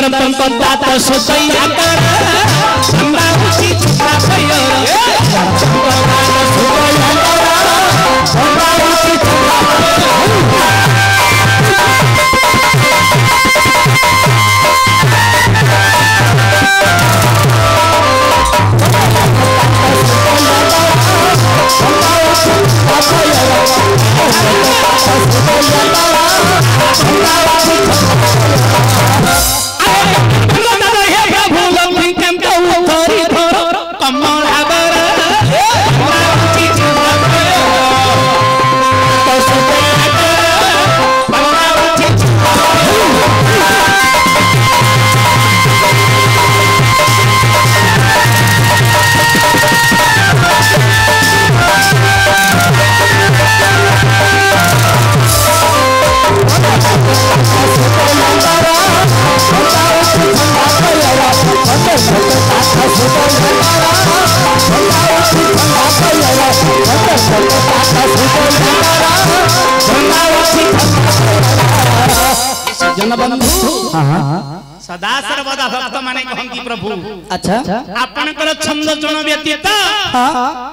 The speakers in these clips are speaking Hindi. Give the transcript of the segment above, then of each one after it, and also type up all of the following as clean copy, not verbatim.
सुंदर पंकता तो सुतैया कर हमरा उसी छुपा भयो हमरा उसी छुपा सदा सर्वदा भक्त माने कहंती प्रभु अच्छा आपनकर छंद जण व्यतीत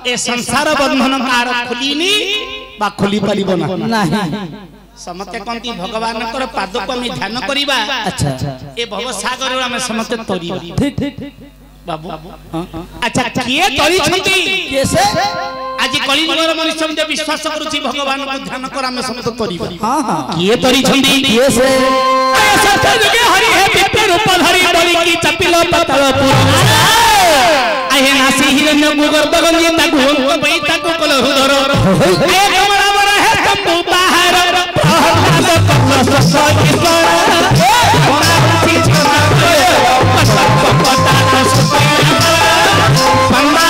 ए संसार बंधन कार खुलीनी बा खुली परिबो नाही समते कहंती भगवान कर पाद को हम ध्यान करिबा अच्छा ए भव सागर हम समते तोरिबा ठीक ठीक बाबू अच्छा किए तोरी छंती कैसे आज कलियुगर मनुष्य जे विश्वास करूची भगवान को ध्यान कर हम समते तोरिबा हां हां किए तोरी छंती कैसे सत्य जुगे हरि हे विप्र रूप धरि बलि की चपिलो पतलपुर आहे नासी हिरण्य गुगर बगंजी ताकु पई ताकु कलहु धरो ए कमला बर हे तंबू बाहर प्रहलाद कमल सईश्वर मोरा उठी छना पता तो सुपया पंडा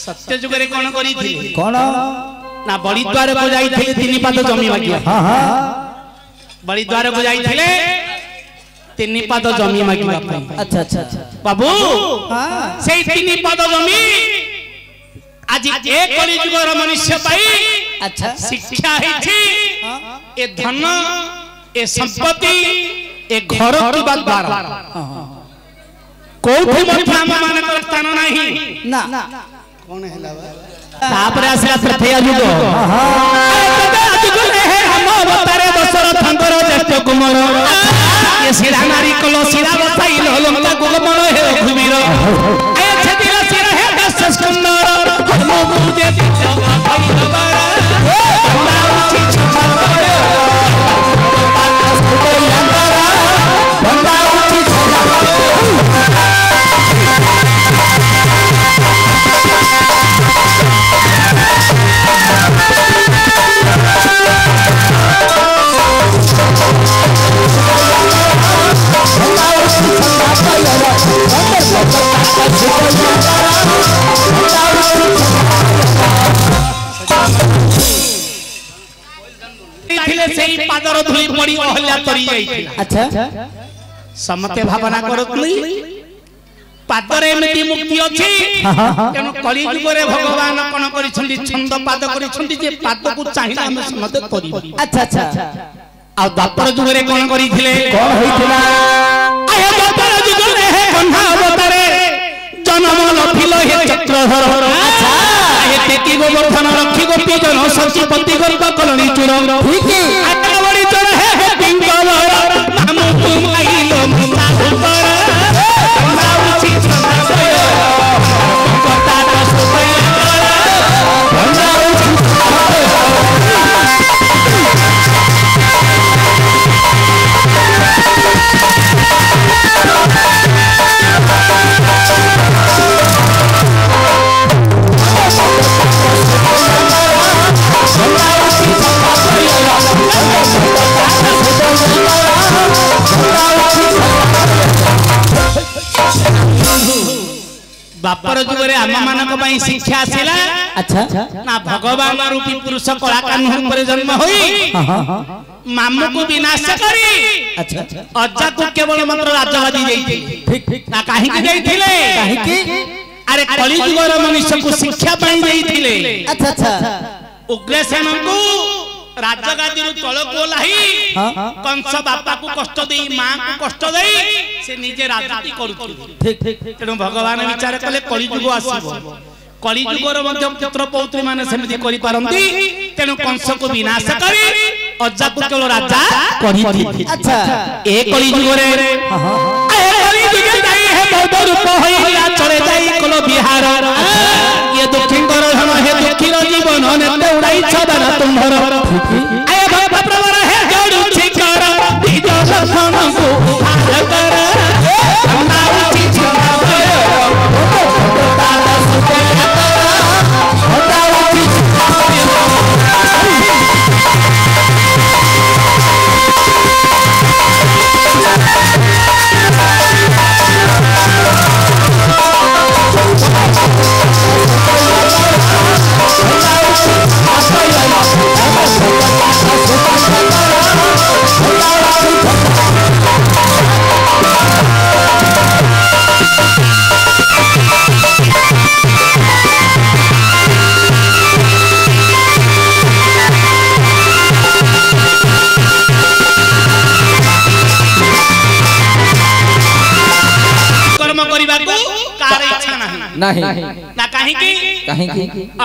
सत्य जुगरे कोन करी थी कोन ना बड़ी द्वार को जाई थिले तीन पाद जमी मागिया हां हां बड़ी द्वार को जाई थिले तीन पाद जमी मागिया अच्छा अच्छा अच्छा बाबू हां सेई तीन पाद जमी आज एक कली जुगर मनुष्य पाई अच्छा शिक्षा हेछि ए धन ए संपत्ति ए घर की बात द्वार कोठी मध्य हम मानकर स्थान नाही ना कौन हैला तापरे आसला प्रथया जुग जुग हे हम अवतारे दशरथ अंतर ज्येष्ठ कुमार ये सिरा नारी कलो सिरा बसाई लंका गुलमण हे रघुवीर ए छतिल सिर हे दश स्कंदर हम मुझे जगा भाई हमारा हमरा उठी छपा हमरा उठी छपा सेई पादर धुली पड़ी अहल्या तरी जाइथिला अच्छा समते भावना करतली पादरे एमिति मुक्ति अछि तेनु कली जुगरे भगवान कोन करिछंती छंद पाद करिछंती जे पाद को चाहिला हम समते करी अच्छा अच्छा आ द्वापर जुगरे कोन करिथिले कोन होइथिला आय द्वापर जुगरे हे कन्हा अवतारे जन्म लभिल हे चक्रधर अच्छा हे तेकी गोवर्धन रखी गोपी जन सचिपति गर्भ कलनी चूर ठीक है बड़ी चोर है पिंगवर नाम तुम आइलो मुता ऊपर हमरा उठी छना भयो पता तो सुपया हमरा उठी जुग रे आम मानक पई शिक्षा आसिला अच्छा ना भगवान रूपी पुरुष कला कान्ह पर जन्म होई मामू को विनाश करी अच्छा अज्जा को केवल मात्र राजवादी देइथिले ठीक ठीक ना काहे की देइथिले काहे की अरे कली जुगर मनुष्य को शिक्षा पाई देइथिले अच्छा अच्छा उग्रसेन को राजगादी रु तळ को लाही कंस बापा को कष्ट देई मां को कष्ट देई से निजे राजनीति करूथि ठीक ठीक तेणु भगवान विचार कले कली जुग आसीबो कली जुगर मध्य पुत्र पौत्री माने समिति करि पारंती तेणु कंस को विनाश करी अज्जा को केवल राजा करी अच्छा ए कली जुग रे ए कली जुग जाई है बौद्ध रूप होइला चले जाई कलो बिहार ये दुखी कर धन है दुखी जीवन नेते उड़ाई छदन तुम्हर ए भव प्रवर है जोड़ू छिकर बीज लक्षण को हार कर अंदाउची छिकर ताला सुते अंदाउची नहीं ना काहे की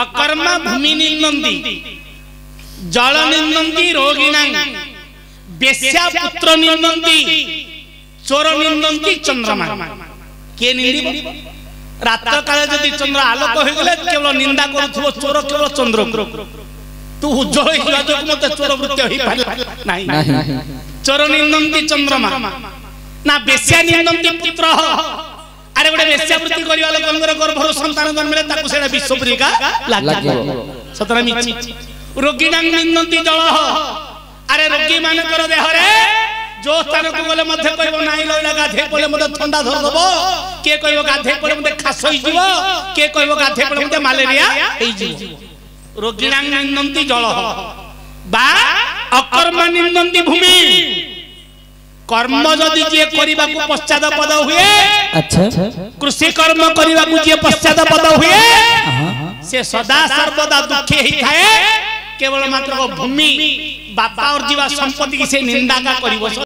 अकर्म भूमि निंदन्ति जल निंदन्ति रोगिणा बेश्या पुत्र निंदन्ति चोर निंदन्ति चंद्रमा के निंदिबो रात काले जदि चंद्र आलोक हो गेले केवल निंदा करूथबो चोर केवल चंद्र तू उज्जवल हिवा जो मते चोर वृत्ति होई पाला नहीं चोर निंदन्ति चंद्रमा ना बेश्या निंदन्ति पुत्र अरे गोटे वेश्यावृत्ति करिवा लोकंगर गर्भर संतान जन्मले ताकू सेडा विश्वपुरिका लागिबो सतरा मिछि रोगी नाम निंदन्ति जल अरे रोगी मानकर देह रे जो स्थान को गले मध्य कहबो नाही लइला गाधे पले मते ठंडा धर दबो के कहबो गाधे पले मते खास होई जीवो के कहबो गाधे पले मते मलेरिया होई जीवो रोगी नाम निंदन्ति जल बा अकर्म निंदन्ति भूमि कर्म जदि जे करिबा को पश्चात पद हुए अच्छा कृषि कर्म करिबा को जे पश्चात पद हुए से सदा सर्वदा दुखी ही थाए केवल मात्र भूमि बापा और जीवा संपत्ति की से निंदा का करिवो।